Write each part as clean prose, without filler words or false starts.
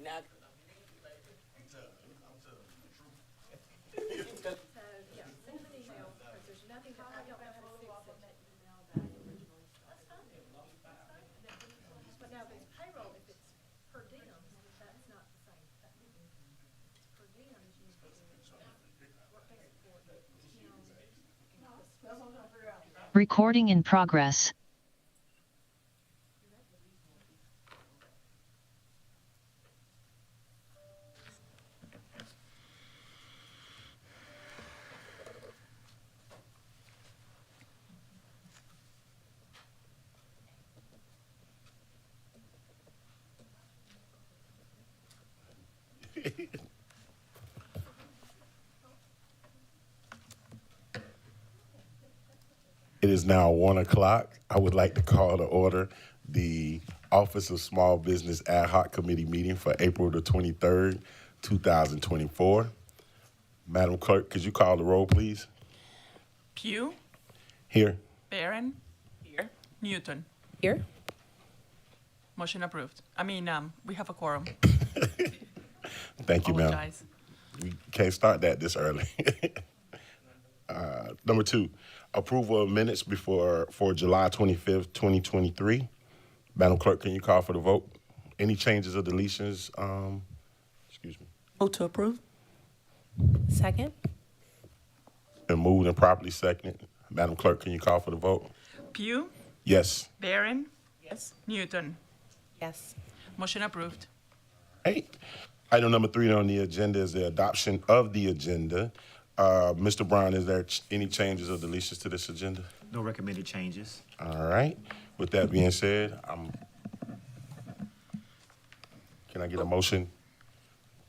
now. Yeah, send an email, because there's nothing, I don't know how to fix it. But now if it's payroll, if it's per diem, that's not the same thing. It's per diem, is you need to do workday support, Recording in progress. It is now 1 o'clock. I would like to call to order the Office of Small Business Ad Hoc Committee meeting for April the 23rd, 2024. Madam Clerk, could you call the roll, please? Pugh, Here. Barron, here, Newton. Here. Motion approved. We have a quorum. Thank you, ma'am. Apologize. We can't start that this early. Number 2, approval of minutes for July 25th, 2023. Madam Clerk, can you call for the vote? Any changes or deletions? Excuse me. Vote to approve. Second. Been moved and properly seconded. Madam Clerk, can you call for the vote? Pugh, Yes. Barron, Yes. Newton. Yes. Motion approved. Hey. Item number 3 on the agenda is the adoption of the agenda. Mr. Brown, is there any changes or deletions to this agenda? No recommended changes. All right. With that being said, can I get a motion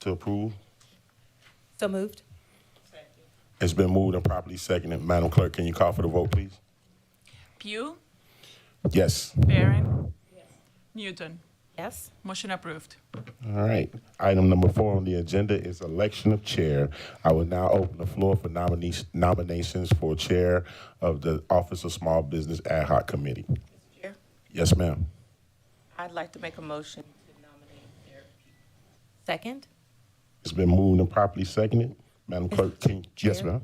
to approve? So moved. It's been moved and properly seconded. Madam Clerk, can you call for the vote, please? Pugh, Yes. Barron, Newton. Yes. Motion approved. All right. Item number 4 on the agenda is election of chair. I will now open the floor for nominations for chair of the Office of Small Business Ad Hoc Committee. Chair, Yes, ma'am. I'd like to make a motion to nominate Derrek. Second. It's been moved and properly seconded. Madam Clerk, yes, Chair? ma'am.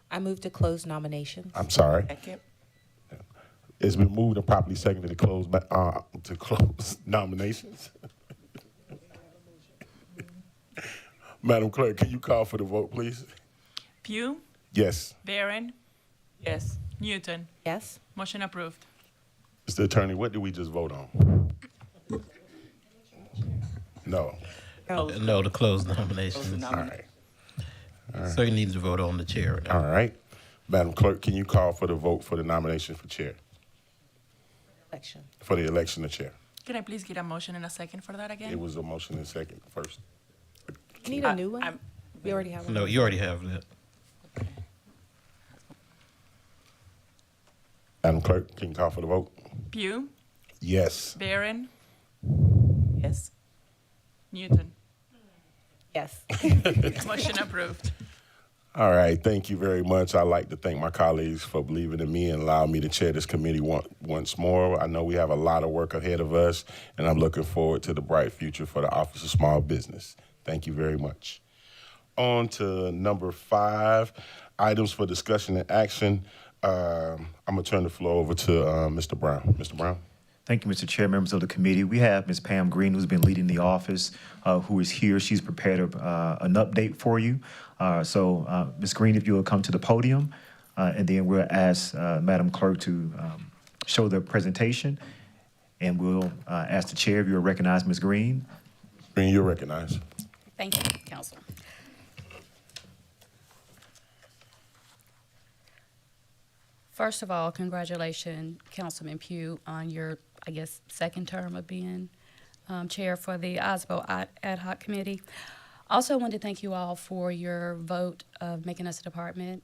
I move to close nominations. I'm sorry. Second. It's been moved and properly seconded to close nominations. Madam Clerk, can you call for the vote, please? Pugh, Yes. Barron, Yes. Newton. Yes. Motion approved. Mr. Attorney, what did we just vote on? No. No, to close nominations. All right. So you need to vote on the chair. All right. Madam Clerk, can you call for the vote for the nomination for chair, Election. for the election of chair? Can I please get a motion and a second for that again? It was a motion and second first. You need a new one? We already have one. No, you already have that. Madam Clerk, can you call for the vote? Pugh, Yes. Barron, Yes. Newton. Yes. Motion approved. All right, thank you very much. I'd like to thank my colleagues for believing in me and allowing me to chair this committee once more. I know we have a lot of work ahead of us, and I'm looking forward to the bright future for the Office of Small Business. Thank you very much. On to number 5, items for discussion and action. I'm going to turn the floor over to Mr. Brown. Mr. Brown. Thank you, Mr. Chair, members of the committee. We have Ms. Pam Green, who's been leading the office, who is here. She's prepared an update for you. So, Ms. Green, if you will come to the podium, and then we'll ask Madam Clerk to show the presentation, and we'll ask the chair if you'll recognize Ms. Green. Green, you're recognized. Thank you, Council. First of all, congratulations, Councilman Pugh, on your, I guess, second term of being chair for the OSBO Ad Hoc Committee. Also want to thank you all for your vote of making us a department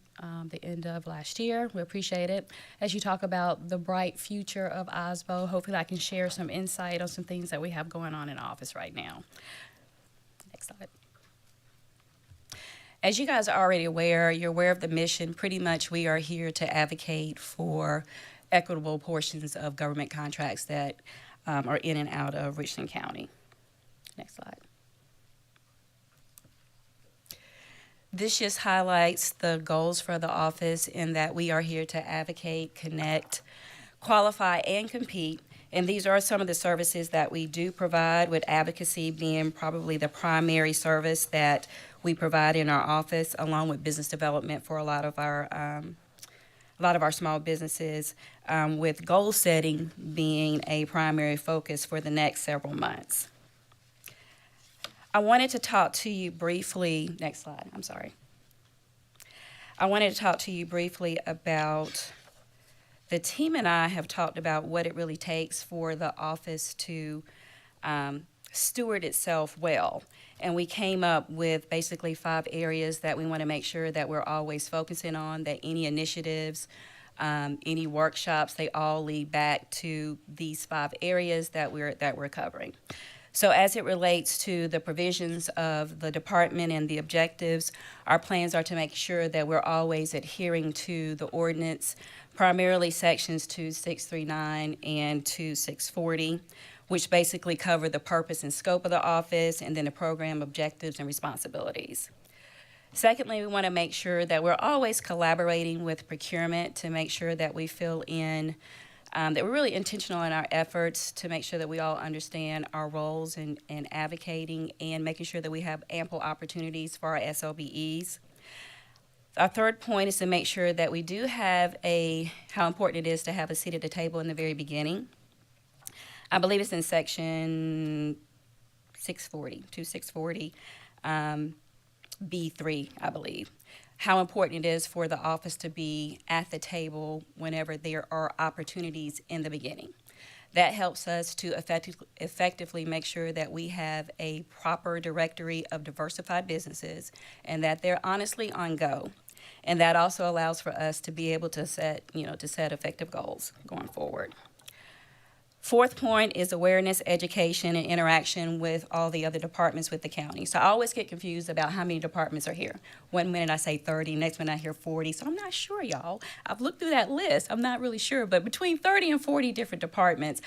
the end of last year. We appreciate it. As you talk about the bright future of OSBO, hopefully I can share some insight on some things that we have going on in office right now. Next slide. As you guys are already aware, you're aware of the mission. Pretty much we are here to advocate for equitable portions of government contracts that are in and out of Richland County. Next slide. This just highlights the goals for the office in that we are here to advocate, connect, qualify, and compete. And these are some of the services that we do provide, with advocacy being probably the primary service that we provide in our office, along with business development for a lot of our small businesses, with goal setting being a primary focus for the next several months. I wanted to talk to you briefly, next slide, I'm sorry. I wanted to talk to you briefly about, the team and I have talked about what it really takes for the office to steward itself well. And we came up with basically 5 areas that we want to make sure that we're always focusing on, that any initiatives, any workshops, they all lead back to these 5 areas that we're covering. So as it relates to the provisions of the department and the objectives, our plans are to make sure that we're always adhering to the ordinance, primarily sections 2639 and 2640, which basically cover the purpose and scope of the office, and then the program objectives and responsibilities. Secondly, we want to make sure that we're always collaborating with procurement to make sure that we fill in, that we're really intentional in our efforts to make sure that we all understand our roles in advocating and making sure that we have ample opportunities for our SLBEs. Our third point is to make sure that we do have how important it is to have a seat at the table in the very beginning. I believe it's in section 2640, B3, I believe. How important it is for the office to be at the table whenever there are opportunities in the beginning. That helps us to effectively make sure that we have a proper directory of diversified businesses and that they're honestly on go. And that also allows for us to be able to set effective goals going forward. Fourth point is awareness, education, and interaction with all the other departments with the county. So I always get confused about how many departments are here. One minute I say 30, next minute I hear 40. So I'm not sure, y'all. I've looked through that list. I'm not really sure. But between 30 and 40 different departments,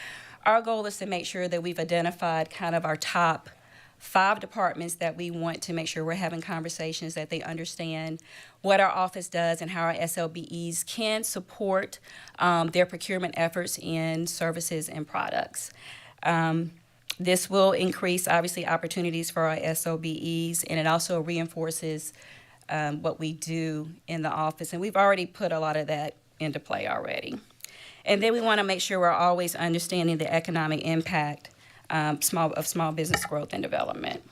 our goal is to make sure that we've identified kind of our top 5 departments that we want to make sure we're having conversations, that they understand what our office does and how our SLBEs can support their procurement efforts in services and products. This will increase, obviously, opportunities for our SLBEs, and it also reinforces what we do in the office. And we've already put a lot of that into play already. And then we want to make sure we're always understanding the economic impact of small business growth and development.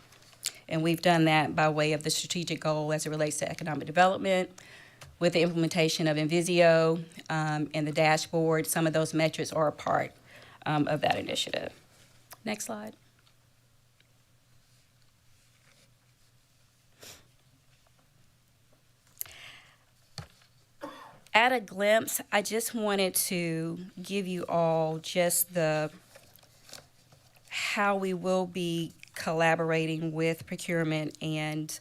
And we've done that by way of the strategic goal as it relates to economic development, with the implementation of Invisio and the dashboard. Some of those metrics are a part of that initiative. Next slide. At a glimpse, I just wanted to give you all just how we will be collaborating with procurement and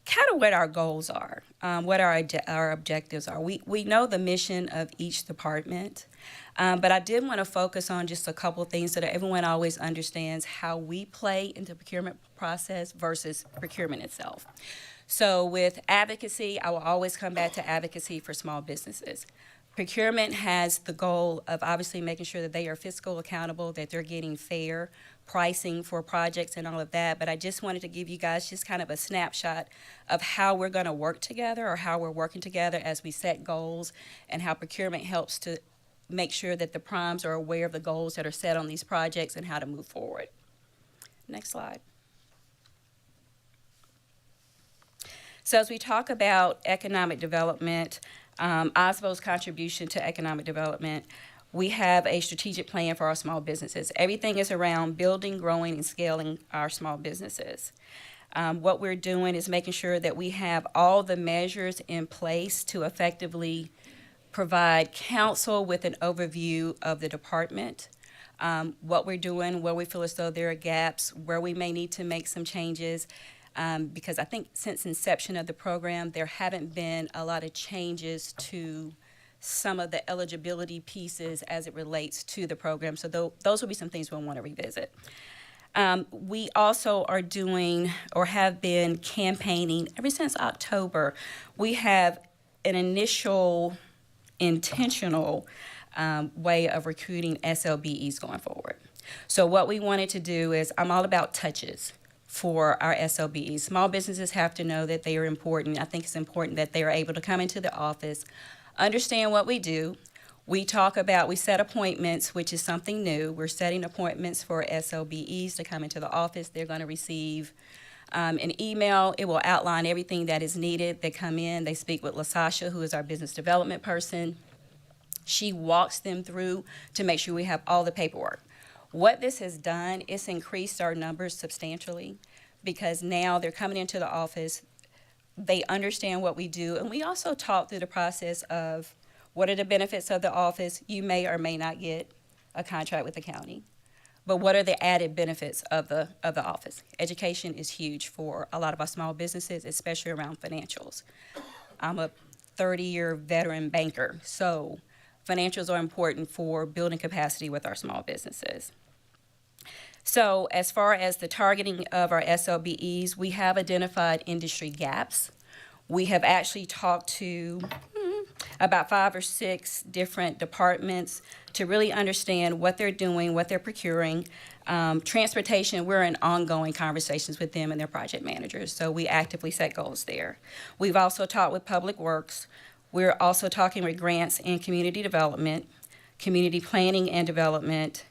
kind of what our goals are, what our objectives are. We know the mission of each department, but I did want to focus on just a couple of things so that everyone always understands how we play into the procurement process versus procurement itself. So with advocacy, I will always come back to advocacy for small businesses. Procurement has the goal of obviously making sure that they are fiscal accountable, that they're getting fair pricing for projects and all of that. But I just wanted to give you guys just kind of a snapshot of how we're going to work together, or how we're working together as we set goals, and how procurement helps to make sure that the primes are aware of the goals that are set on these projects and how to move forward. Next slide. So as we talk about economic development, OSBO's contribution to economic development, we have a strategic plan for our small businesses. Everything is around building, growing, and scaling our small businesses. What we're doing is making sure that we have all the measures in place to effectively provide counsel with an overview of the department, what we're doing, where we feel as though there are gaps, where we may need to make some changes. Because I think since inception of the program, there haven't been a lot of changes to some of the eligibility pieces as it relates to the program. So those will be some things we'll want to revisit. We also are doing or have been campaigning ever since October. We have an initial intentional way of recruiting SLBEs going forward. So what we wanted to do is, I'm all about touches for our SLBEs. Small businesses have to know that they are important. I think it's important that they are able to come into the office, understand what we do. We set appointments, which is something new. We're setting appointments for SLBEs to come into the office. They're going to receive an email. It will outline everything that is needed. They come in, they speak with LaSasha, who is our business development person. She walks them through to make sure we have all the paperwork. What this has done, it's increased our numbers substantially, because now they're coming into the office, they understand what we do, and we also talk through the process of what are the benefits of the office. You may or may not get a contract with the county, but what are the added benefits of the office? Education is huge for a lot of our small businesses, especially around financials. I'm a 30-year veteran banker, so financials are important for building capacity with our small businesses. So as far as the targeting of our SLBEs, we have identified industry gaps. We have actually talked to about 5 or 6 different departments to really understand what they're doing, what they're procuring. Transportation, we're in ongoing conversations with them and their project managers, so we actively set goals there. We've also talked with Public Works. We're also talking with grants and community development, community planning and development,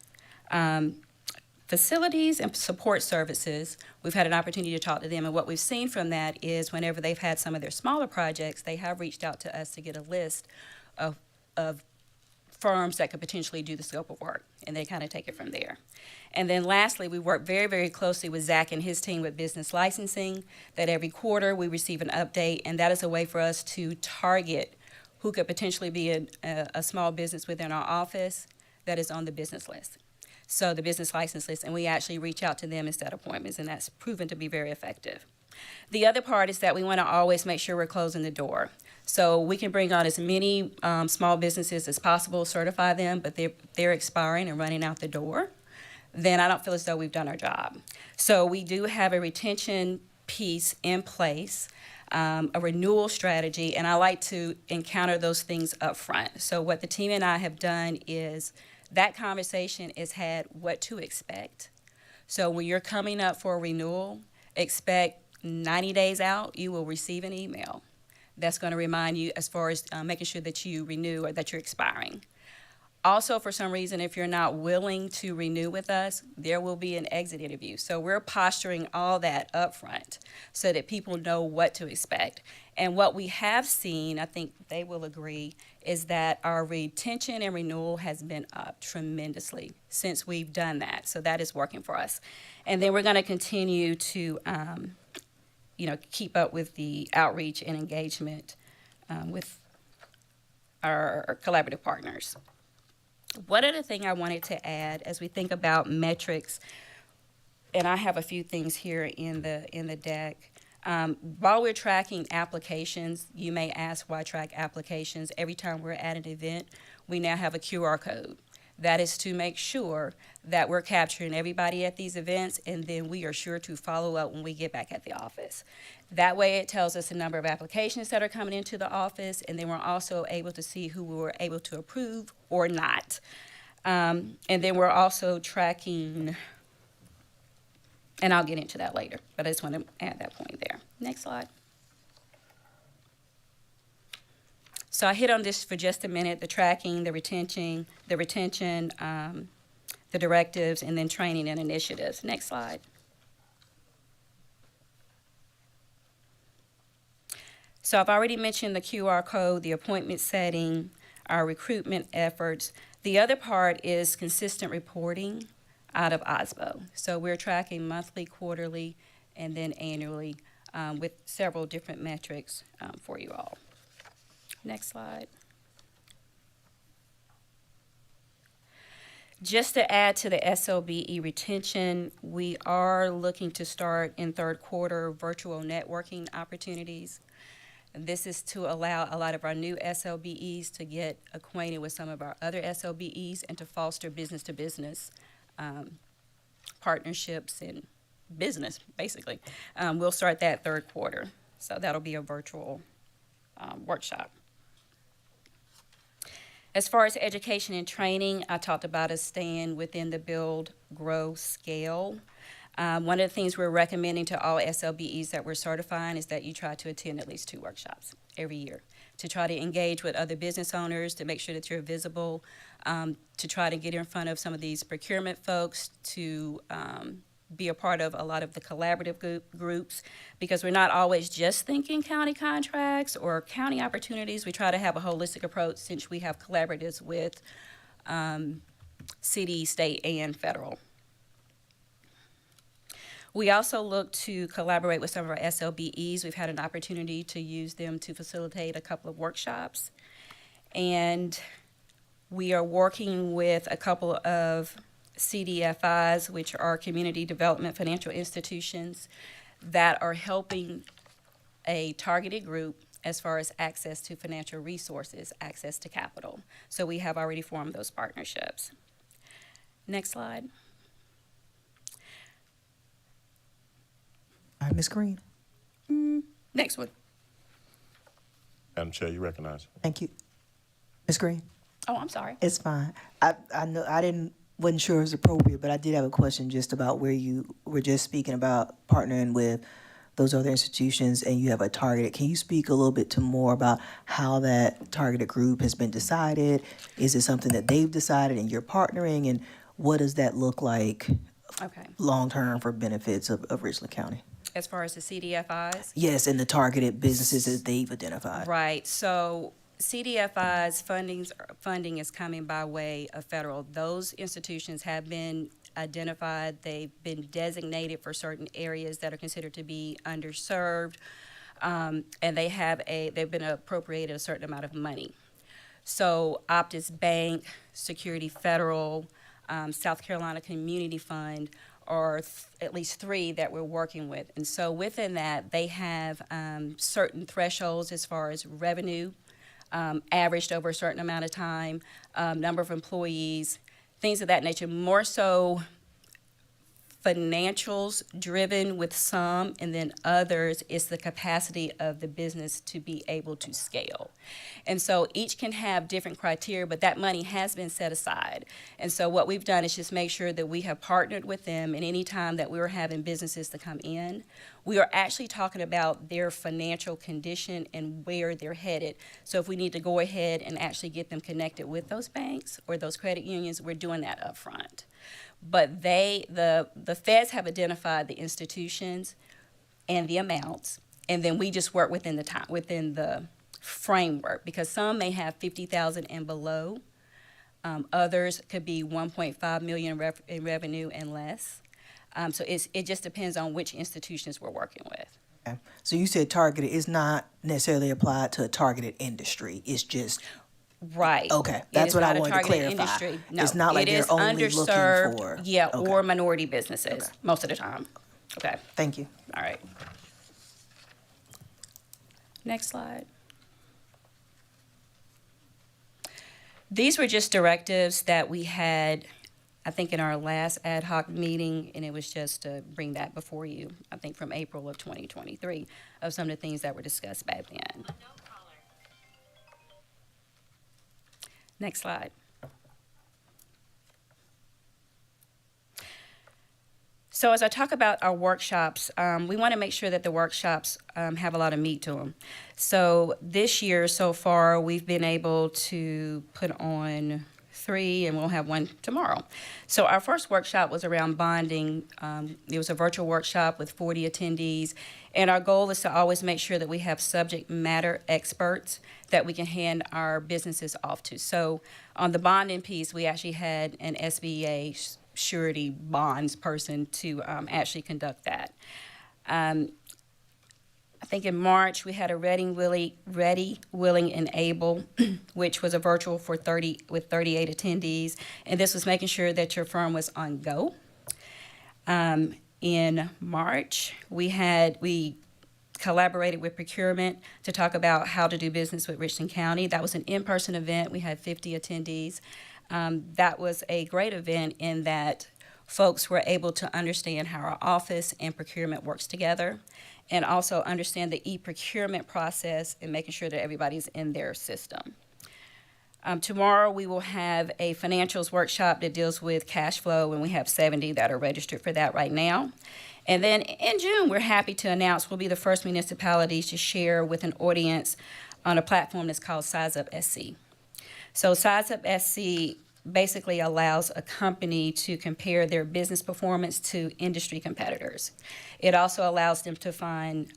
facilities and support services. We've had an opportunity to talk to them, and what we've seen from that is whenever they've had some of their smaller projects, they have reached out to us to get a list of firms that could potentially do the scope of work, and they kind of take it from there. And then lastly, we work very, very closely with Zach and his team with business licensing, that every quarter we receive an update, and that is a way for us to target who could potentially be a small business within our office that is on the business list. So the business license list, and we actually reach out to them and set appointments, and that's proven to be very effective. The other part is that we want to always make sure we're closing the door. So we can bring on as many small businesses as possible, certify them, but they're expiring and running out the door, then I don't feel as though we've done our job. So we do have a retention piece in place, a renewal strategy, and I like to encounter those things up front. So what the team and I have done is that conversation is had what to expect. So when you're coming up for a renewal, expect 90 days out, you will receive an email that's going to remind you as far as making sure that you renew or that you're expiring. Also, for some reason, if you're not willing to renew with us, there will be an exit interview. So we're posturing all that up front so that people know what to expect. And what we have seen, I think they will agree, is that our retention and renewal has been up tremendously since we've done that. So that is working for us. And then we're going to continue to keep up with the outreach and engagement with our collaborative partners. One other thing I wanted to add as we think about metrics, and I have a few things here in the deck. While we're tracking applications, you may ask why track applications. Every time we're at an event, we now have a QR code. That is to make sure that we're capturing everybody at these events, and then we are sure to follow up when we get back at the office. That way it tells us the number of applications that are coming into the office, and then we're also able to see who we were able to approve or not. And then we're also tracking, and I'll get into that later, but I just want to add that point there. Next slide. So I hit on this for just a minute, the tracking, the retention, the directives, and then training and initiatives. Next slide. So I've already mentioned the QR code, the appointment setting, our recruitment efforts. The other part is consistent reporting out of OSBO. So we're tracking monthly, quarterly, and then annually with several different metrics for you all. Next slide. Just to add to the SLBE retention, we are looking to start in third quarter virtual networking opportunities. This is to allow a lot of our new SLBEs to get acquainted with some of our other SLBEs and to foster business-to-business partnerships in business, basically. We'll start that third quarter. So that'll be a virtual workshop. As far as education and training, I talked about us staying within the build, grow, scale. One of the things we're recommending to all SLBEs that we're certifying is that you try to attend at least 2 workshops every year, to try to engage with other business owners, to make sure that you're visible, to try to get in front of some of these procurement folks, to be a part of a lot of the collaborative groups, because we're not always just thinking county contracts or county opportunities. We try to have a holistic approach since we have collaboratives with city, state, and federal. We also look to collaborate with some of our SLBEs. We've had an opportunity to use them to facilitate a couple of workshops. And we are working with a couple of CDFIs, which are community development financial institutions, that are helping a targeted group as far as access to financial resources, access to capital. So we have already formed those partnerships. Next slide. All right, Ms. Green. Next one. Madam Chair, you recognize. Thank you. Ms. Green, Oh, I'm sorry. it's fine. I know wasn't sure it was appropriate, but I did have a question just about where you were just speaking about partnering with those other institutions and you have a target. Can you speak a little bit to more about how that targeted group has been decided? Is it something that they've decided and you're partnering? And what does that look like Okay. long-term for benefits of Richland County? As far as the CDFIs? Yes, and the targeted businesses that they've identified. Right. So CDFIs funding is coming by way of federal. Those institutions have been identified. They've been designated for certain areas that are considered to be underserved, and they've been appropriated a certain amount of money. So Optus Bank, Security Federal, South Carolina Community Fund are at least 3 that we're working with. And so within that, they have certain thresholds as far as revenue, averaged over a certain amount of time, number of employees, things of that nature, more so financials driven with some, and then others is the capacity of the business to be able to scale. And so each can have different criteria, but that money has been set aside. And so what we've done is just make sure that we have partnered with them, and any time that we're having businesses to come in, we are actually talking about their financial condition and where they're headed. So if we need to go ahead and actually get them connected with those banks or those credit unions, we're doing that up front. But the feds have identified the institutions and the amounts, and then we just work within the framework, because some may have 50,000 and below. Others could be 1.5 million in revenue and less. So it just depends on which institutions we're working with. Okay. So you said targeted is not necessarily applied to a targeted industry. It's just Right. okay. It That's is what not I a wanted to targeted clarify. industry. No, It's not like it they're is only underserved, looking for yeah, okay. or minority businesses Okay. most of the time. Okay. Thank you. All right. Next slide. These were just directives that we had, I think, in our last ad hoc meeting, and it was just to bring that before you, I think from April of 2023, of some of the things that were discussed back then. Next slide. So as I talk about our workshops, we want to make sure that the workshops have a lot of meat to them. So this year so far, we've been able to put on 3, and we'll have 1 tomorrow. So our first workshop was around bonding. It was a virtual workshop with 40 attendees, and our goal is to always make sure that we have subject matter experts that we can hand our businesses off to. So on the bonding piece, we actually had an SBA surety bonds person to actually conduct that. I think in March we had a Ready, Willing, and Able, which was a virtual with 38 attendees, and this was making sure that your firm was on go. In March, we collaborated with procurement to talk about how to do business with Richland County. That was an in-person event. We had 50 attendees. That was a great event in that folks were able to understand how our office and procurement works together, and also understand the e-procurement process and making sure that everybody's in their system. Tomorrow, we will have a financials workshop that deals with cash flow, and we have 70 that are registered for that right now. And then in June, we're happy to announce we'll be the first municipalities to share with an audience on a platform that's called Size Up SC. So Size Up SC basically allows a company to compare their business performance to industry competitors. It also allows them to find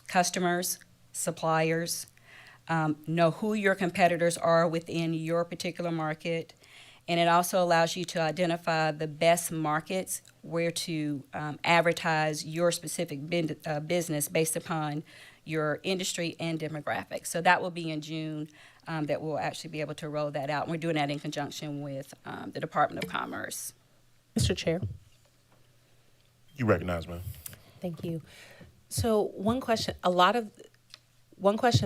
customers, suppliers, know who your competitors are within your particular market, and it also allows you to identify the best markets where to advertise your specific business based upon your industry and demographics. So that will be in June that we'll actually be able to roll that out. And we're doing that in conjunction with the Department of Commerce. Mr. Chair, You recognize, ma'am. thank you. So one question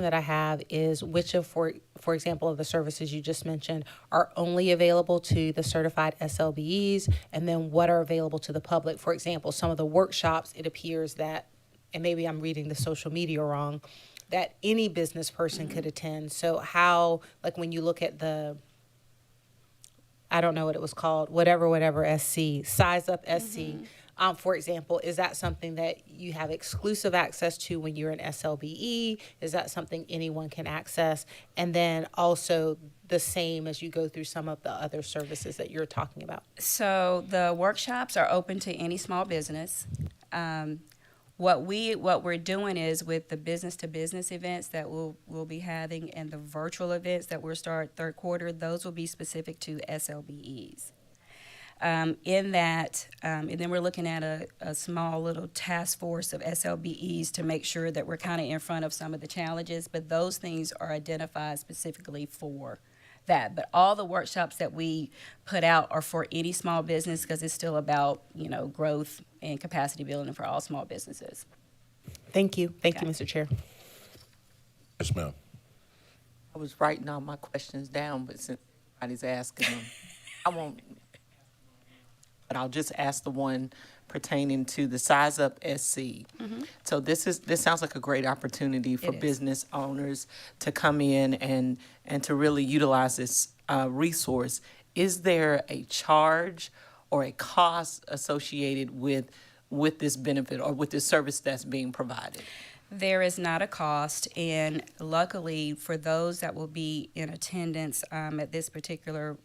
that I have is which of, for example, of the services you just mentioned are only available to the certified SLBEs, and then what are available to the public? For example, some of the workshops, it appears that, and maybe I'm reading the social media wrong, that any business person could attend. So how, like when you look at the, I don't know what it was called, whatever SC, Size Up SC, for example, is that something that you have exclusive access to when you're an SLBE? Is that something anyone can access? And then also the same as you go through some of the other services that you're talking about? So the workshops are open to any small business. What we're doing is with the business-to-business events that we'll be having and the virtual events that we'll start third quarter, those will be specific to SLBEs. In that, and then we're looking at a small little task force of SLBEs to make sure that we're kind of in front of some of the challenges, but those things are identified specifically for that. But all the workshops that we put out are for any small business because it's still about, growth and capacity building for all small businesses. Thank you. Thank you, Okay. Mr. Chair. Yes, ma'am. I was writing all my questions down, but since everybody's asking them, I won't. But I'll just ask the one pertaining to the Size Up SC. So this sounds like a great opportunity for It is. business owners to come in and to really utilize this resource. Is there a charge or a cost associated with this benefit or with this service that's being provided? There is not a cost, and luckily for those that will be in attendance at this particular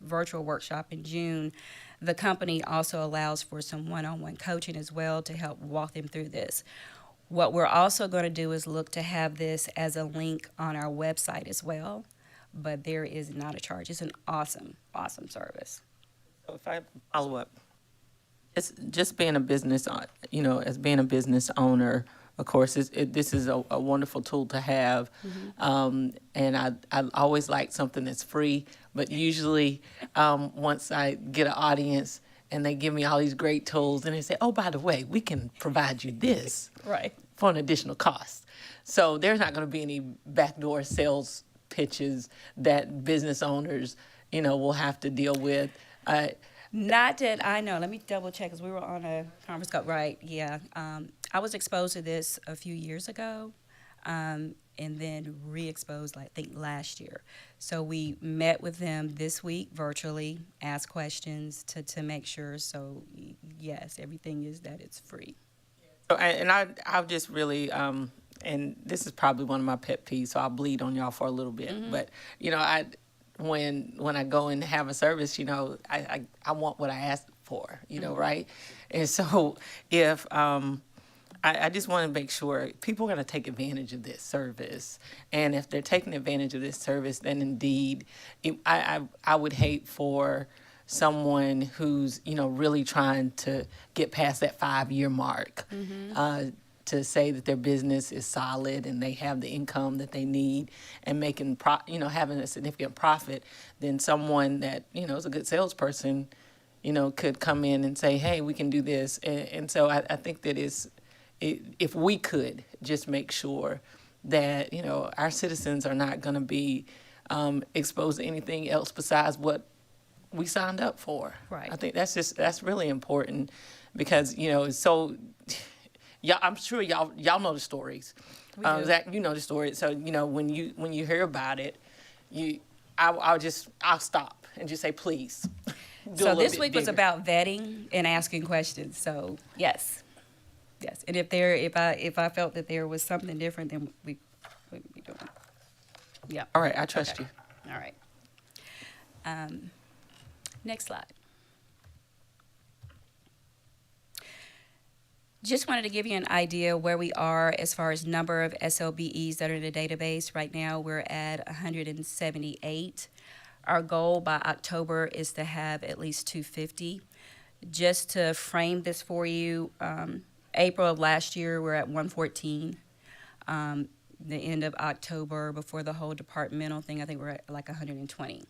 virtual workshop in June, the company also allows for some one-on-one coaching as well to help walk them through this. What we're also going to do is look to have this as a link on our website as well, but there is not a charge. It's an awesome, awesome service. So if I follow up, it's just being a business, as being a business owner, of course, this is a wonderful tool to have. And I always like something that's free, but usually once I get an audience and they give me all these great tools and they say, oh, by the way, we can provide you this Right. for an additional cost. So there's not going to be any backdoor sales pitches that business owners, will have to deal with. Not that I know. Let me double check because we were on a conference call. Right, yeah. I was exposed to this a few years ago and then re-exposed, I think, last year. So we met with them this week virtually, asked questions to make sure. So, yes, everything is that it's free. So, and I'll just really, and this is probably one of my pet peeves, so I'll bleed on y'all for a little bit. But, when I go and have a service, I want what I asked for, right? And so if I just want to make sure people are going to take advantage of this service, and if they're taking advantage of this service, then indeed, I would hate for someone who's really trying to get past that 5-year mark. To say that their business is solid and they have the income that they need and making having a significant profit, then someone that is a good salesperson, could come in and say, hey, we can do this. And so I think that if we could just make sure that our citizens are not going to be exposed to anything else besides what we signed up for. Right. I think that's really important because, you know, it's so, yeah, I'm sure y'all know the stories. do. Zach, you know the story. So, you know, when you hear about it, I'll stop and just say, please. do a So little this bit week was bigger. about vetting and asking questions. So yes. And if I felt that there was something different, then we wouldn't be doing it. Yeah. All right, I trust Okay. you. All right. Next slide. Just wanted to give you an idea where we are as far as number of SLBEs that are in the database. Right now, we're at 178. Our goal by October is to have at least 250. Just to frame this for you, April of last year, we're at 114. The end of October, before the whole departmental thing, I think we're at like 120.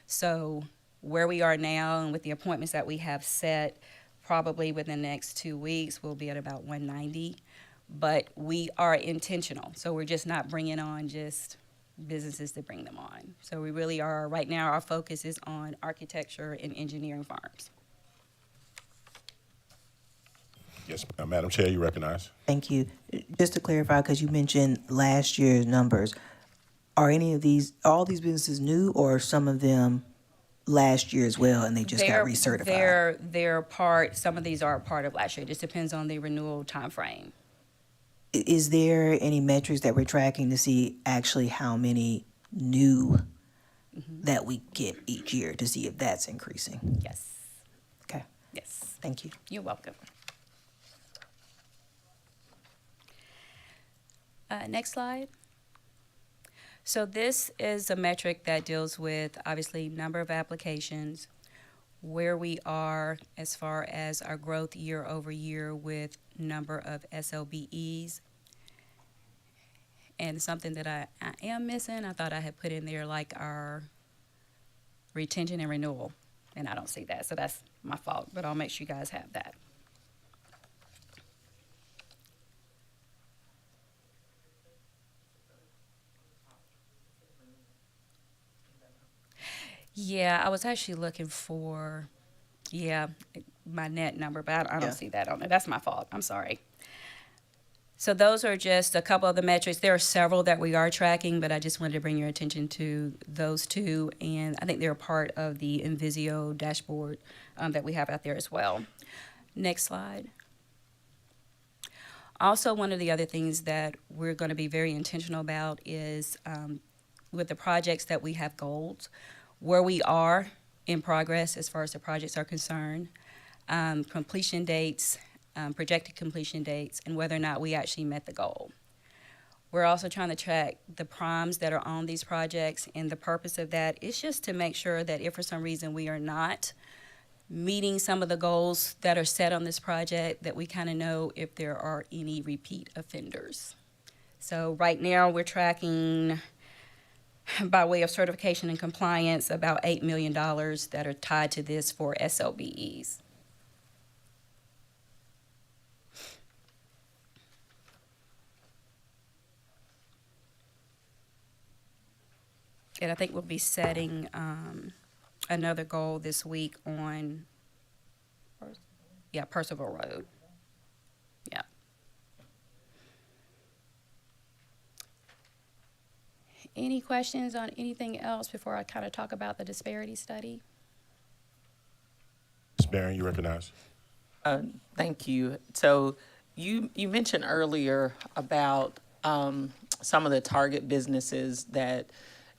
So where we are now and with the appointments that we have set, probably within the next 2 weeks, we'll be at about 190. But we are intentional. So we're just not bringing on just businesses to bring them on. So we really are, right now, our focus is on architecture and engineering firms. Yes, Madam Chair, you recognize. Thank you. Just to clarify, because you mentioned last year's numbers, are all these businesses new, or are some of them last year as well and they just got recertified? They're part, some of these are part of last year. It just depends on the renewal time frame. Is there any metrics that we're tracking to see actually how many new that we get each year to see if that's increasing? Yes. Okay, Yes. thank you. You're welcome. Next slide. So this is a metric that deals with, obviously, number of applications, where we are as far as our growth year over year with number of SLBEs. And something that I am missing, I thought I had put in there like our retention and renewal, and I don't see that, so that's my fault, but I'll make sure you guys have that. Yeah, I was actually looking for, my net number, but I don't see that on there. That's my fault. I'm sorry. So those are just a couple of the metrics. There are several that we are tracking, but I just wanted to bring your attention to those two, and I think they're a part of the Invisio dashboard that we have out there as well. Next slide. Also, one of the other things that we're going to be very intentional about is with the projects that we have goals, where we are in progress as far as the projects are concerned, completion dates, projected completion dates, and whether or not we actually met the goal. We're also trying to track the primes that are on these projects, and the purpose of that is just to make sure that if for some reason we are not meeting some of the goals that are set on this project, that we kind of know if there are any repeat offenders. So right now we're tracking, by way of certification and compliance, about $8 million that are tied to this for SLBEs. And I think we'll be setting another goal this week on, Percival Road. Yeah. Any questions on anything else before I kind of talk about the disparity study? Ms. Barron, you recognize. Thank you. So you mentioned earlier about some of the target businesses that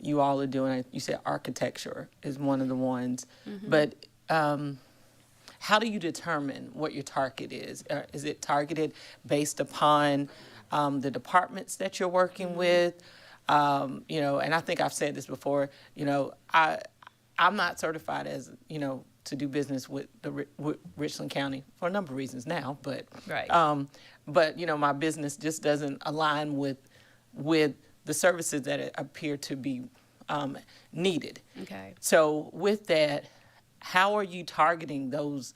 you all are doing. You said architecture is one of the ones, but how do you determine what your target is? Is it targeted based upon the departments that you're working with? You know, and I think I've said this before, you know, I'm not certified as, you know, to do business with with Richland County for a number of reasons now, but Right. But you know, my business just doesn't align with the services that appear to be needed. Okay. So with that, how are you targeting those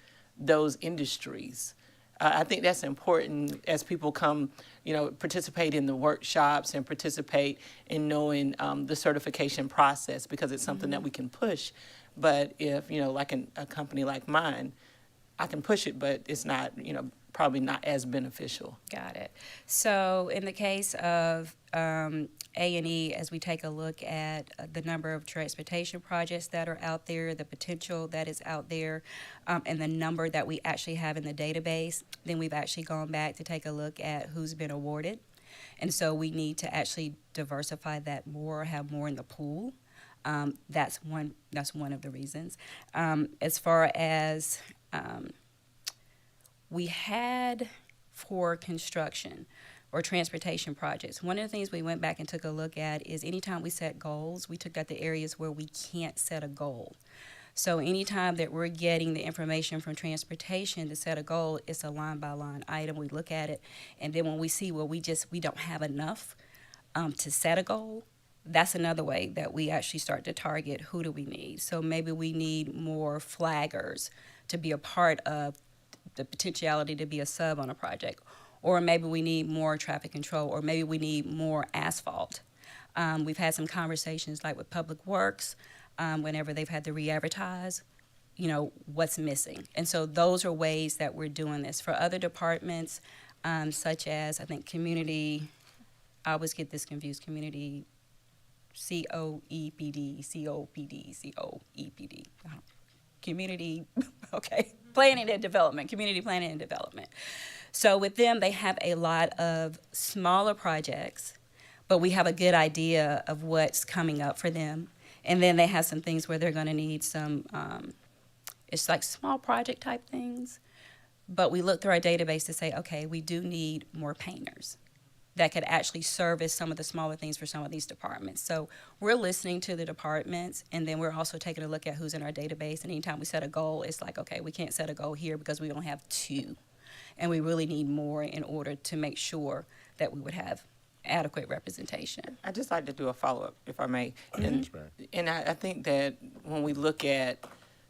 industries? I think that's important as people come, you know, participate in the workshops and participate in knowing the certification process, because it's something that we can push. But if, like a company like mine, I can push it, but it's not, probably not as beneficial. Got it. So in the case of A&E, as we take a look at the number of transportation projects that are out there, the potential that is out there, and the number that we actually have in the database, then we've actually gone back to take a look at who's been awarded. And so we need to actually diversify that more, have more in the pool. That's one of the reasons. As far as we had for construction or transportation projects, one of the things we went back and took a look at is anytime we set goals, we took out the areas where we can't set a goal. So anytime that we're getting the information from transportation to set a goal, it's a line-by-line item. We look at it, and then when we see where we don't have enough to set a goal, that's another way that we actually start to target who do we need. So maybe we need more flaggers to be a part of the potentiality to be a sub on a project. Or maybe we need more traffic control, or maybe we need more asphalt. We've had some conversations like with Public Works, whenever they've had to re-advertise, what's missing. And so those are ways that we're doing this. For other departments, such as, I think, community, I always get this confused, community, COEPD, community, okay, planning and development, community planning and development. So with them, they have a lot of smaller projects, but we have a good idea of what's coming up for them. And then they have some things where they're going to need some, it's like small project type things. But we look through our database to say, okay, we do need more painters that could actually service some of the smaller things for some of these departments. So we're listening to the departments, and then we're also taking a look at who's in our database. And anytime we set a goal, it's like, okay, we can't set a goal here because we don't have two. And we really need more in order to make sure that we would have adequate representation. I'd just like to do a follow-up, if I may. And I think that when we look at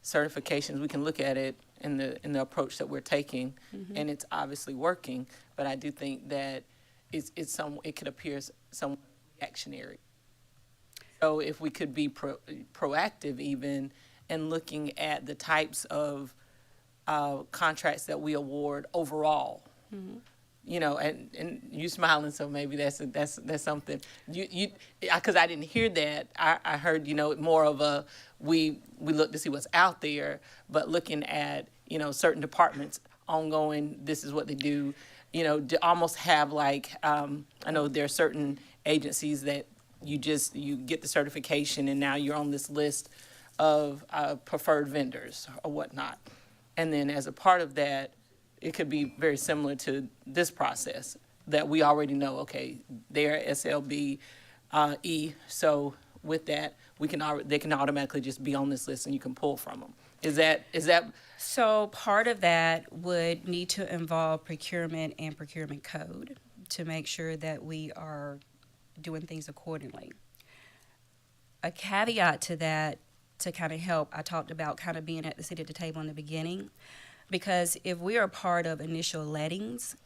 certifications, we can look at it in the approach that we're taking, and it's obviously working. But I do think that it could appear somewhat reactionary. So if we could be proactive even in looking at the types of contracts that we award overall. And you smiling, so maybe that's something you because I didn't hear that. I heard more of a we look to see what's out there, but looking at certain departments ongoing. This is what they do. To almost have like I know there are certain agencies that you get the certification and now you're on this list of preferred vendors or whatnot, and then as a part of that. It could be very similar to this process that we already know, okay, they're SLB E, so with that, they can automatically just be on this list and you can pull from them. Is that? So part of that would need to involve procurement and procurement code to make sure that we are doing things accordingly. A caveat to that, to kind of help, I talked about kind of being at the seat at the table in the beginning. Because if we are part of initial lettings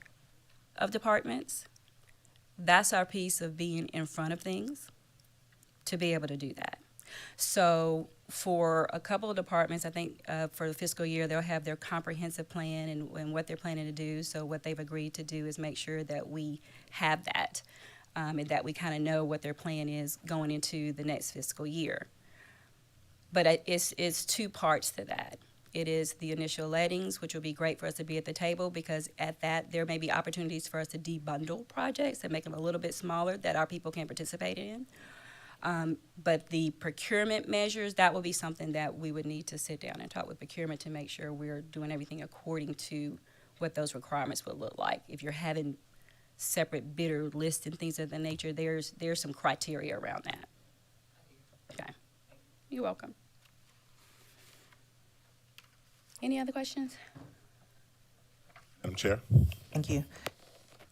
of departments, that's our piece of being in front of things to be able to do that. So for a couple of departments, I think for the fiscal year, they'll have their comprehensive plan and what they're planning to do. So what they've agreed to do is make sure that we have that and that we kind of know what their plan is going into the next fiscal year. But it's two parts to that. It is the initial lettings, which will be great for us to be at the table because at that, there may be opportunities for us to debundle projects and make them a little bit smaller that our people can participate in. But the procurement measures, that will be something that we would need to sit down and talk with procurement to make sure we're doing everything according to what those requirements would look like. If you're having separate bidder lists and things of that nature, there's some criteria around that. Okay. You're welcome. Any other questions? Madam Chair. Thank you.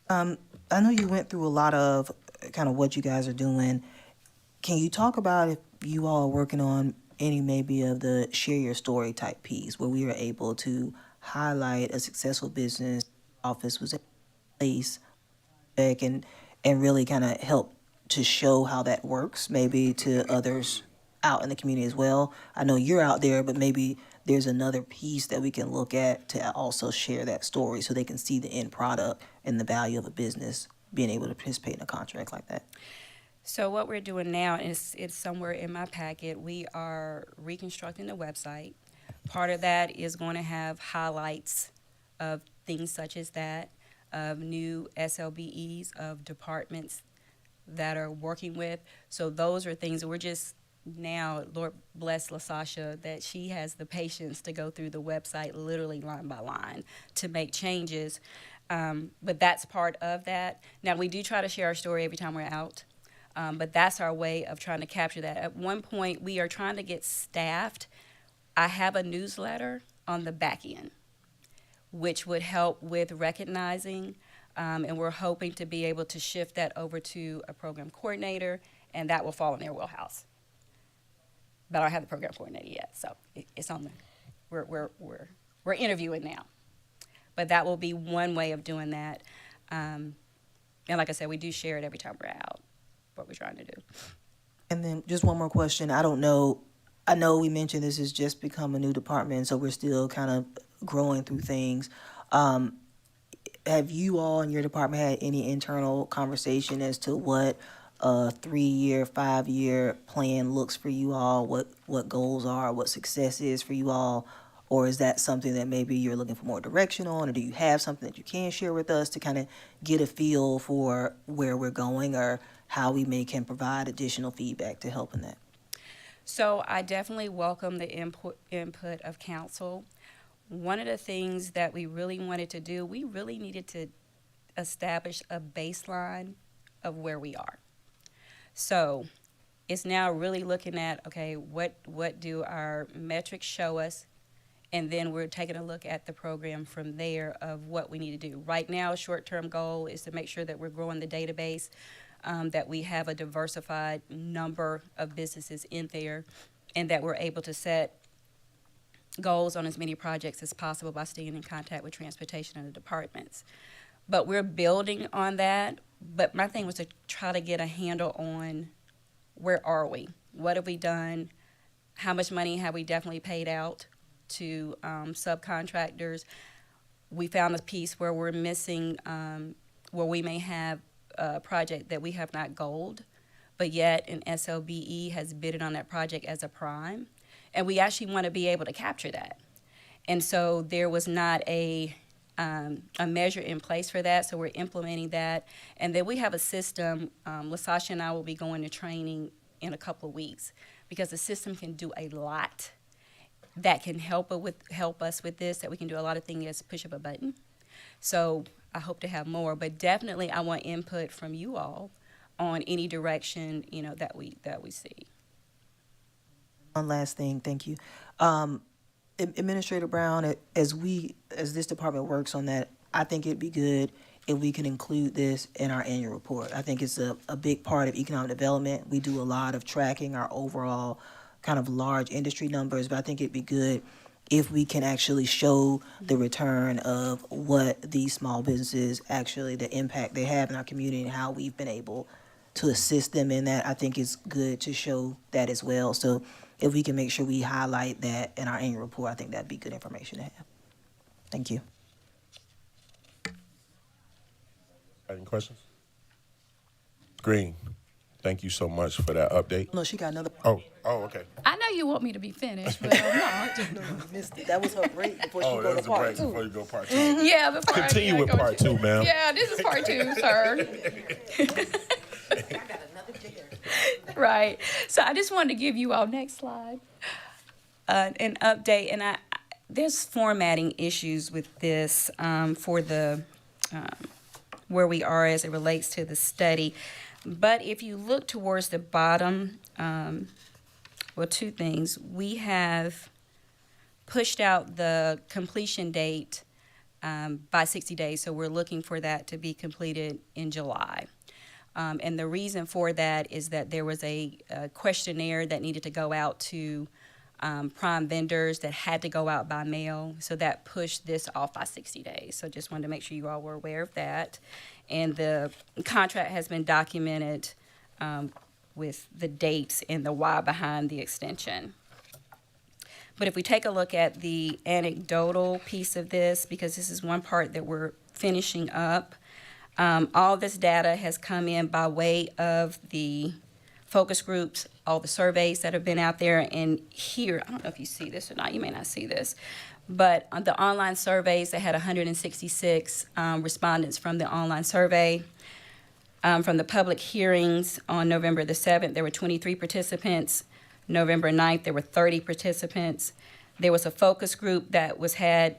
I know you went through a lot of kind of what you guys are doing. Can you talk about if you all are working on any maybe of the share your story type piece where we are able to highlight a successful business office was in place and really kind of help to show how that works maybe to others out in the community as well? I know you're out there, but maybe there's another piece that we can look at to also share that story so they can see the end product and the value of a business being able to participate in a contract like that. So what we're doing now is, it's somewhere in my packet, we are reconstructing the website. Part of that is going to have highlights of things such as that, of new SLBEs, of departments that are working with. So those are things that we're just now, Lord bless LaSasha, that she has the patience to go through the website literally line by line to make changes. But that's part of that. Now, we do try to share our story every time we're out. But that's our way of trying to capture that. At one point, we are trying to get staffed. I have a newsletter on the back end, which would help with recognizing, and we're hoping to be able to shift that over to a program coordinator, and that will fall in their wheelhouse. But I don't have the program coordinator yet, so it's on the, we're interviewing now. But that will be one way of doing that. And like I said, we do share it every time we're out, what we're trying to do. And then just one more question. I don't know. I know we mentioned this has just become a new department, so we're still kind of growing through things. Have you all in your department had any internal conversation as to what a 3-year, 5-year plan looks for you all, what goals are, what success is for you all? Or is that something that maybe you're looking for more direction on, or do you have something that you can share with us to kind of get a feel for where we're going or how we can provide additional feedback to help in that? So I definitely welcome the input of council. One of the things that we really wanted to do, we really needed to establish a baseline of where we are. So it's now really looking at, okay, what do our metrics show us? And then we're taking a look at the program from there of what we need to do. Right now, short-term goal is to make sure that we're growing the database, that we have a diversified number of businesses in there, and that we're able to set goals on as many projects as possible by staying in contact with transportation and the departments. But we're building on that. But my thing was to try to get a handle on where are we? What have we done? How much money have we definitely paid out to subcontractors? We found a piece where we're missing, where we may have a project that we have not goaled, but yet an SLBE has bidded on that project as a prime. And we actually want to be able to capture that. And so there was not a measure in place for that, so we're implementing that. And then we have a system, LaSasha and I will be going to training in a couple of weeks, because the system can do a lot that can help us with this, that we can do a lot of things as push up a button. So I hope to have more, but definitely I want input from you all on any direction, that we see. One last thing, thank you. Administrator Brown, as this department works on that, I think it'd be good if we can include this in our annual report. I think it's a big part of economic development. We do a lot of tracking our overall kind of large industry numbers, but I think it'd be good if we can actually show the return of what these small businesses actually, the impact they have in our community and how we've been able to assist them in that. I think it's good to show that as well. So if we can make sure we highlight that in our annual report, I think that'd be good information to have. Thank you. Any questions? Green, thank you so much for that update. No, she got another. Oh, okay. I know you want me to be finished, but I'm not. No, you missed it. That was her break before she Oh, go that to was a break part two. before you go part two. Yeah, before Continue with part two, ma'am. Yeah, this is part 2, sir. Right. So I just wanted to give you all, next slide, an update. And there's formatting issues with this for the where we are as it relates to the study. But if you look towards the bottom, well, 2 things. We have pushed out the completion date by 60 days, so we're looking for that to be completed in July. And the reason for that is that there was a questionnaire that needed to go out to prime vendors that had to go out by mail, so that pushed this off by 60 days. So just wanted to make sure you all were aware of that. And the contract has been documented with the dates and the why behind the extension. But if we take a look at the anecdotal piece of this, because this is one part that we're finishing up, all this data has come in by way of the focus groups, all the surveys that have been out there. And here, I don't know if you see this or not, you may not see this, but on the online surveys, they had 166 respondents from the online survey. From the public hearings on November the 7th, there were 23 participants. November 9th, there were 30 participants. There was a focus group that was had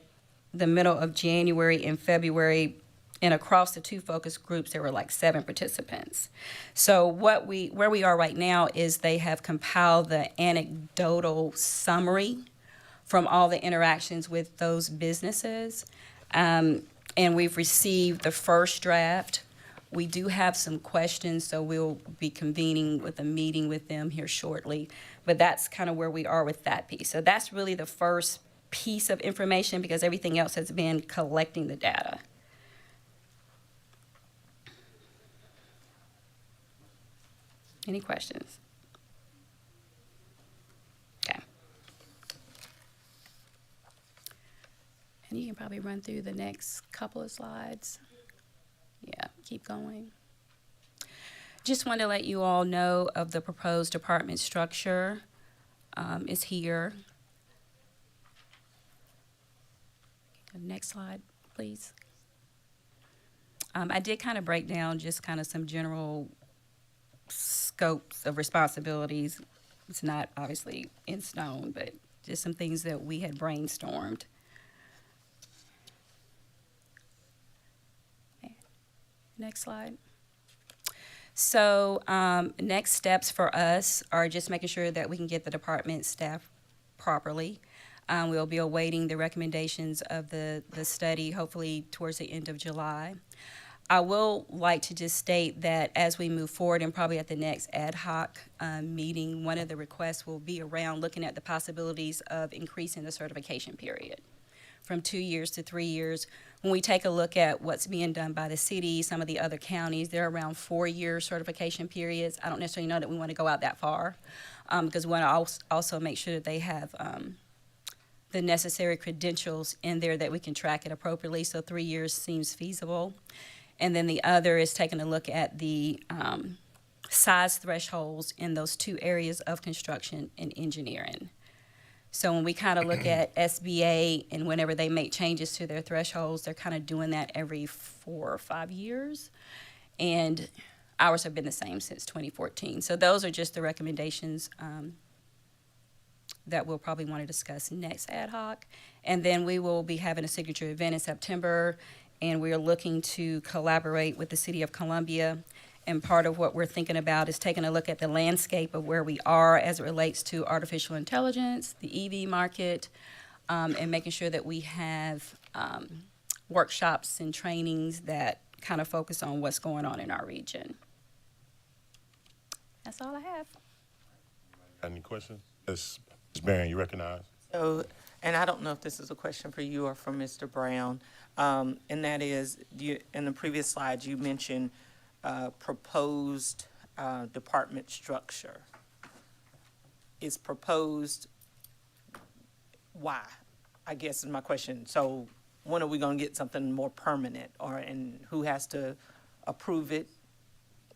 the middle of January and February, and across the two focus groups, there were like 7 participants. So where we are right now is they have compiled the anecdotal summary from all the interactions with those businesses. And we've received the first draft. We do have some questions, so we'll be convening with a meeting with them here shortly. But that's kind of where we are with that piece. So that's really the first piece of information, because everything else has been collecting the data. Any questions? Okay. And you can probably run through the next couple of slides. Yeah, keep going. Just want to let you all know of the proposed department structure is here. Next slide, please. I did kind of break down just kind of some general scopes of responsibilities. It's not obviously in stone, but just some things that we had brainstormed. Next slide. So next steps for us are just making sure that we can get the department staffed properly. We'll be awaiting the recommendations of the study, hopefully towards the end of July. I will like to just state that as we move forward, and probably at the next ad hoc meeting, one of the requests will be around looking at the possibilities of increasing the certification period from 2 years to 3 years. When we take a look at what's being done by the city, some of the other counties, they're around 4-year certification periods. I don't necessarily know that we want to go out that far, because we want to also make sure that they have the necessary credentials in there that we can track it appropriately. So 3 years seems feasible. And then the other is taking a look at the size thresholds in those 2 areas of construction and engineering. So when we kind of look at SBA, and whenever they make changes to their thresholds, they're kind of doing that every 4 or 5 years. And ours have been the same since 2014. So those are just the recommendations that we'll probably want to discuss next ad hoc. And then we will be having a signature event in September, and we are looking to collaborate with the City of Columbia. And part of what we're thinking about is taking a look at the landscape of where we are as it relates to artificial intelligence, the EV market, and making sure that we have workshops and trainings that kind of focus on what's going on in our region. That's all I have. Any questions? Ms. Barron, you recognize? So, and I don't know if this is a question for you or for Mr. Brown, and that is, in the previous slides, you mentioned proposed department structure. Is proposed, why? I guess is my question. So when are we going to get something more permanent, and who has to approve it?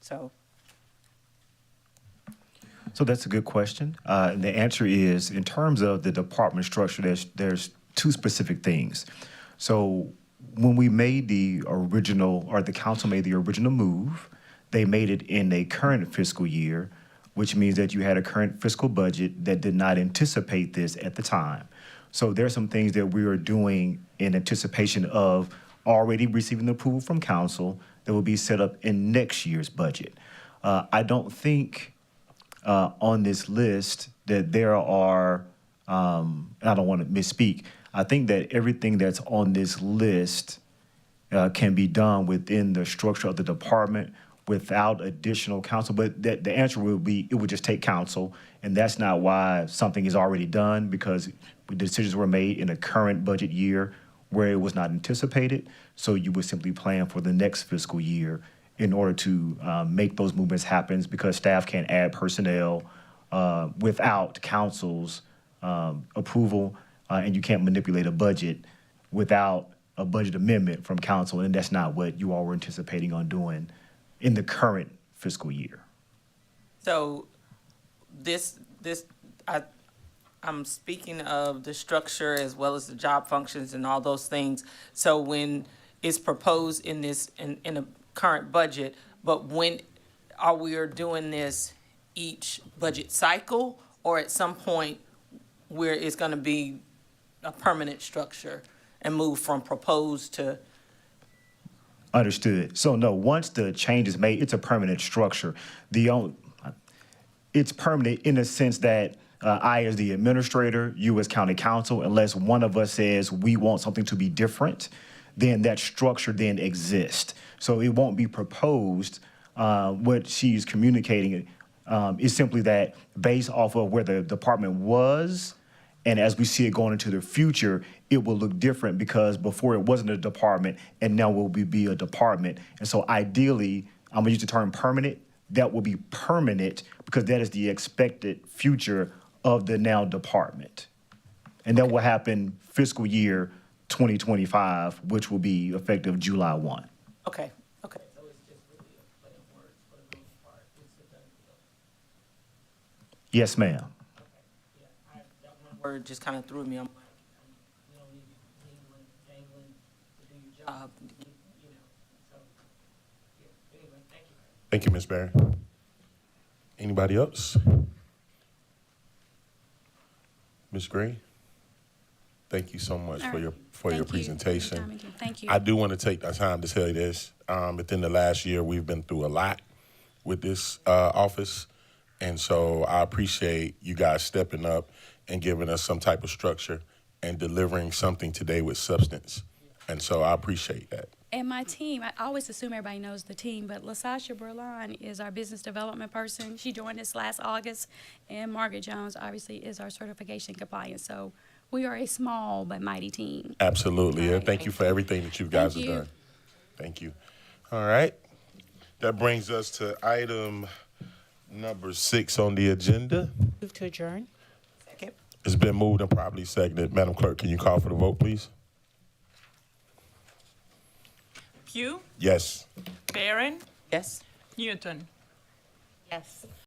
So that's a good question. The answer is, in terms of the department structure, there's 2 specific things. So when we made the original, or the council made the original move, they made it in a current fiscal year, which means that you had a current fiscal budget that did not anticipate this at the time. So there's some things that we are doing in anticipation of already receiving the approval from council that will be set up in next year's budget. I don't think on this list that there are, and I don't want to misspeak, I think that everything that's on this list can be done within the structure of the department without additional counsel. But the answer will be, it would just take counsel, and that's not why something is already done, because the decisions were made in a current budget year where it was not anticipated. So you would simply plan for the next fiscal year in order to make those movements happen, because staff can't add personnel without council's approval, and you can't manipulate a budget without a budget amendment from council, and that's not what you all were anticipating on doing in the current fiscal year. So I'm speaking of the structure as well as the job functions and all those things. So when it's proposed in this, in a current budget, but when are we doing this each budget cycle, or at some point where it's gonna be a permanent structure and move from proposed to? Understood. So no, once the change is made, it's a permanent structure. It's permanent in the sense that I, as the administrator, you as county council, unless one of us says we want something to be different, then that structure then exists. So it won't be proposed. What she's communicating is simply that based off of where the department was, and as we see it going into the future, it will look different, because before it wasn't a department and now will be a department. And so ideally, I'm gonna use the term permanent, that will be permanent because that is the expected future of the now department. And that will happen fiscal year 2025, which will be effective July 1. Okay. Yes, ma'am. Word just kind of threw me. I'm like, we don't need to be jangling to do your job, you know, so, yeah, anyway, thank you. Thank you, Ms. Barry. Anybody else? Ms. Gray? Thank you so much All for right. your Thank you. presentation. Thank you. I do want to take the time to tell you this. Within the last year, we've been through a lot with this office. And so I appreciate you guys stepping up and giving us some type of structure and delivering something today with substance. And so I appreciate that. And my team, I always assume everybody knows the team, but LaSasha Berlin is our business development person. She joined us last August. And Margaret Jones, obviously, is our certification compliance. So we are a small but mighty team. Absolutely. All And right. thank you for everything that you guys have Thank you. done. Thank you. All right. That brings us to item number 6 on the agenda. Move to adjourn. Second. It's been moved and properly seconded. Madam Clerk, can you call for the vote, please? Pugh, Yes. Barron, Yes? Newton. Yes.